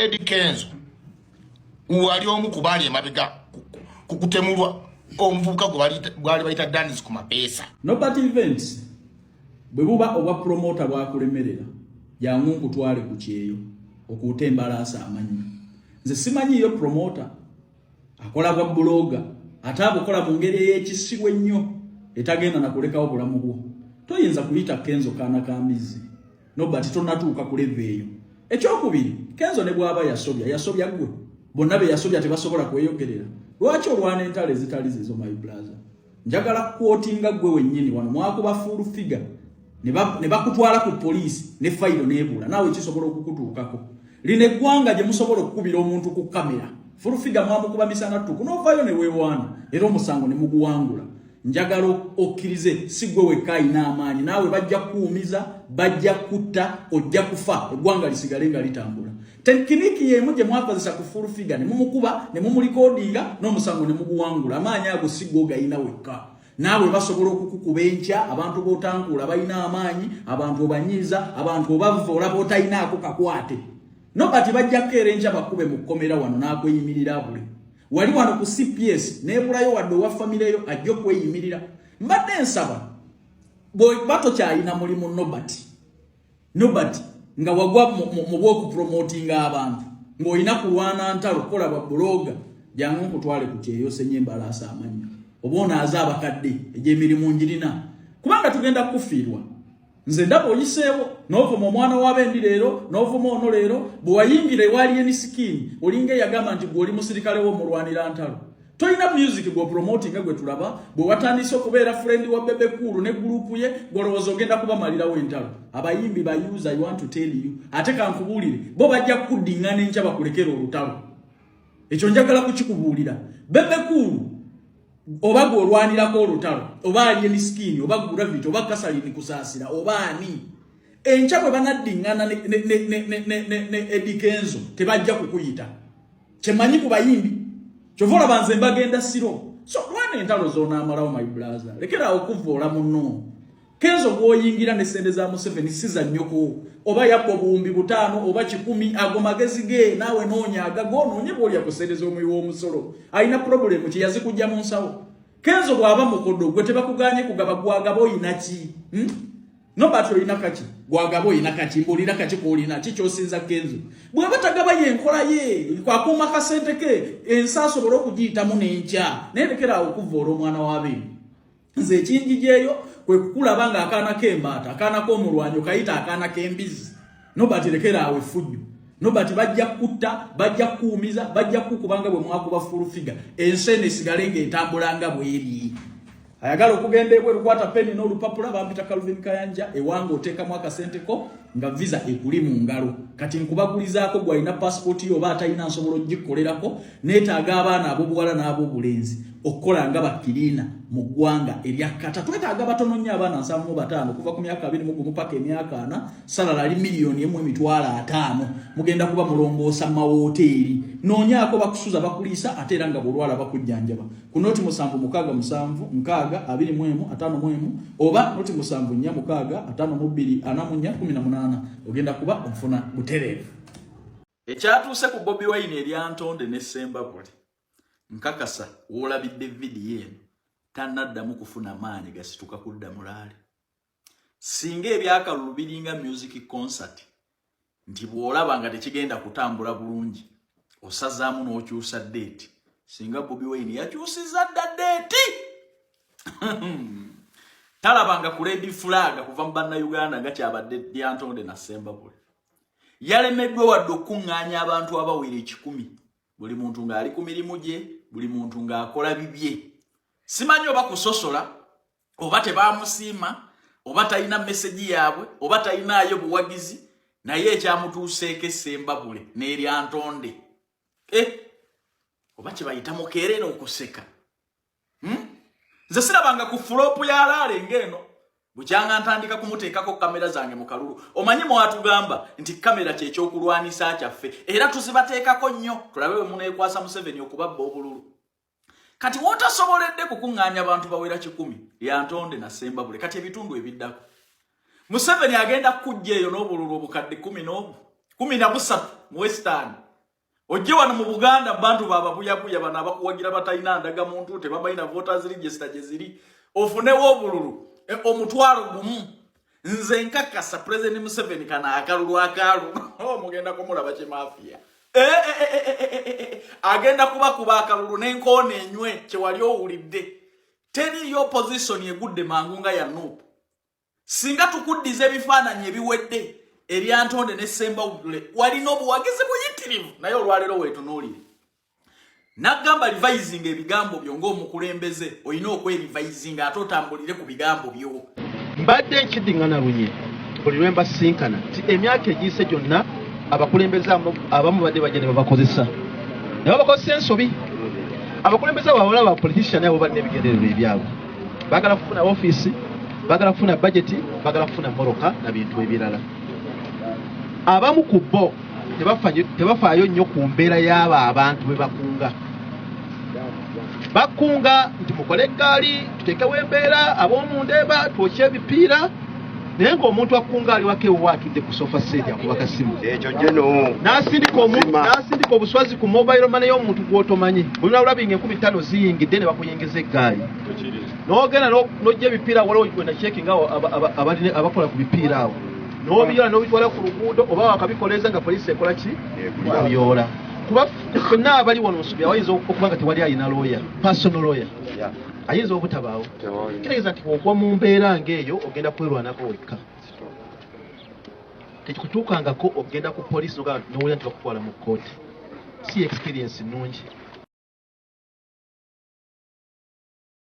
Eddie Kenzo wali omu kubali emabega kukutemulwa omuvubuka gwali bayita Dennis ku mapesa. Nobody events bwe buba obwa promoter bwakulemerera yangu nkutwale ku kyeyo okutembalasa amanyi. Nze simanyi yo promoter akola bwa bloga atabukola mu ngeri y'ekisibwe nnyo etagenda na kulekawo bulamu bwo. Toyinza kuyita Kenzo kana kambizi. Nobody tonatuuka ku level eyo. Ekyokubiri Kenzo ne bwaba yasobya gwe. Bonna be yasobya tebasobola kweyogerera. Lwaki olwana entale zitali zizo my brother? Njagala quotinga gwe wennyini wano mwakuba full figure ne bakutwala ku police ne file nebula nawe ekisobola okukutuukako. Line gwanga gye musobola okukubira omuntu ku kamera. Full figure mwamukuba misana tuku no vayo ne wewana era omusango ne muguwangula. Njagala okkirize sigwe wekkai n'amaanyi nawe bajja kuumiza bajja kutta ojja kufa eggwanga lisigale nga litambula. Tekiniki yemu gye mwakozesa ku full figure ne mumukuba ne mumulikodinga n'omusango ne muguwangula amaanyi ago sigwe gayina wekka. Nawe basobola okukukuba enkya abantu b'otankula balina amaanyi abantu obanyiza abantu obavoola b'otayinaako kakwate. Nobati bajja kkeera enkya bakube mu kkomera wano n'akweyimirira buli. Wali wano ku CPS nebulayo wadde wa family yo ajjo kweyimirira. Mbadde nsaba bato kyalina mulimu Nobati nga wagwa mu bwoku promoting abantu ng'olina kulwana ntalo kola ba bloga jangu nkutwale ku kyeyo senyembalasa amanyi obona azaba kadde egyemirimu njirina kubanga tugenda kufiirwa. Nze ndaba oyiseewo n'ovuma omwana w'abendi leero n'ovuma ono leero bwe wayingire wali enisikini olinga yagamba nti gw'oli musirikale wo mulwanira ntalo. Toyina music gwo promoting gwe tulaba bwe watandise okubeera friend wa Bebe Cool ne group ye golowooza ogenda kubamalirawo entalo. Abayimbi ba user I want to tell you ate kankubuulire bo bajja kuddingana enkya bakulekera olutalo. Ekyo njagala kukikubuulira. Bebe Cool oba gwolwanirako olutalo oba ali enisikini oba gravity oba kasalini kusaasira oba ani enkya bwe banaddingana ne Eddie Kenzo tebajja kukuyita. Kyemanyi ku bayimbi chovola banze mbagenda siro. So lwana entalo zona amalawo my brother lekera okuvoola munno. Kenzo gwoyingira ne sende za Museveni siza nnyoko oba yakko buumbi butano oba 10 agomagezi ge nawe noonyaga gonoonye bwoli yakusendeza omuyi w'omusolo ayina problem ki yazikujja mu nsawo. Kenzo bwaba mukodo gwe tebakuganye kugaba gwagabo inaki Nobati olina kaki gwagabo oyina kaki mbulira kaki kolina kikyosinza Kenzo bwaba tagaba yenkola ye kwakuuma kasente ke ensaaso bolo okugiyitamu n'enkya nerekera okuvoola omwana w'abeeni. Nze ekinjijeeyo kwe kukulaba nga akaana k'embaata akaana k'omulwanyi kayita akaana k'embizi. Nobati lekera awe fujju. Nobati bajja kutta bajja kuumiza bajja kukubanga bwe mwakuba full figure ensene sigale ng'etambulanga bweri. Ayagala okugenda ebwe lukwata peni n'olupapula bampita Calvin Kayanja ewange oteekamu akasenteko nga visa ekuli mu ngalo. Kati nkubagulizaako gwalina passport yo oba atalina nsobola ogikolerako neetaaga abaana ab'obuwala n'ab'obulenzi okukola nga bakkiriina mu ggwanga eryakata. Twetaaga batono nnyo abaana 7-5 kuva ku myaka 21 paka emyaka 4 salala ali $1,500,000 mugenda kuba mulongoosa mu mawoteeri noonyaako bakusuza bakuliisa ate era nga bulwala bakujjanjaba ku noti 777 oba noti 746524418 ogenda kuba onfuna butereevu. Ekyatuuse ku Bobi Wine eryantonde ne Sembabule nkakasa wolabidde video eno tanaddamu kufuna maanyi gasituka kudda mulaale. Singa ebyakalulu biringa music concert nti bwolaba nga tekigenda kutambula bulungi osazaamu n'okyusa date. Singa Bobi Wine yakyusiza dda date talabanga ku red flag kuva mu bannayuganda nga kyabadde Lyantonde na Sembabule. Yalemeddwa wadde okuŋŋaanya abantu abawera 10 buli muntu ng'ali ku mirimu gye buli muntu ng'akola bibye. Simanyi oba kusosola oba tebaamusiima oba talina message yaabwe oba talinaayo buwagizi naye ekyamutuuseeko Sembabule ne Lyantonde oba kye bayita mukeerera okuseka. Nze sirabanga ku flop ya Laale ng'eno bukyanga ntandika kumuteekako kamera zange mu kalulu. Omanyi mwatugamba nti kamera kyekyokulwanisa kyaffe era tuzibateekako nnyo tulabe bwe muneekwasa Museveni okubabba obululu. Kati wotasoboledde kukuŋŋaanya abantu bawera 10 Lyantonde na Sembabule kati ebitundu ebiddako. Museveni agenda kujja eyo n'obululu obukadde 13 mu Western ojje wano mu Buganda bantu bababuyabuya bana abakuwagira batalina ndaga muntu tebabalina voters register gye ziri ofunewo obululu omutwalo gumu nze nkakasa President Museveni kana akalulu mugenda kumulaba kye mafia agenda kuba akalulu n'enkoona enywe kye wali owulidde teriyo opposition egudde mangu nga ya Nuupu singa tukuddiza ebifaananyi ebiwedde eryantonde ne Semba Udule walina obuwagizi buyitirivu naye olwaleero weetunuulire nagamba revising ebigambo byo ng'omukulembeze olina okwe-revising ate otambulire ku bigambo byo mbadde nkiddingana lunye buli lwe mbasinkana ti emyaka egiyise gyonna abakulembeze abamu badde bajja ne babakozesa ne babakozesa ensobi abakulembeze abawala ba politician abo balina ebigendererwa ebyabwe baagala kufuna ofiisi baagala kufuna budgeti baagala kufuna moroka na bintu ebirala abamu ku bo tebafaayo nnyo ku mbeera y'abo abantu bwe bakunga nti mukole eggaali tuteekewo embeera ab'omundeeba twokye ebipiira naye ng'omuntu akunga ali waka ewo atudde ku sofa seedi akuba kasimu ekyo gyeno n'asindika obuswazi ku mobile money y'omuntu gw'otomanyi bulina bulabinga 50 ziyingidde ne bakuyingiza eggaali n'ogenda n'ojja ebipiira waliwo wena checking awo abakola ku bipiira awo n'obiyoola n'obitwala ku luguudo oba wakabikoleeza nga poliisi ekola ki ebiyoola kuba ffenna abali wano nsubi awayinza okuba nga tewali ayina lawyer personal lawyer ayinza obutabaawo kitegeeza nti okuba mu mbeera ng'eyo ogenda kwerwanako wekka tekikutuukangako ogenda ku poliisi n'owulira nti bakutwala mu kkooti si experience nnungi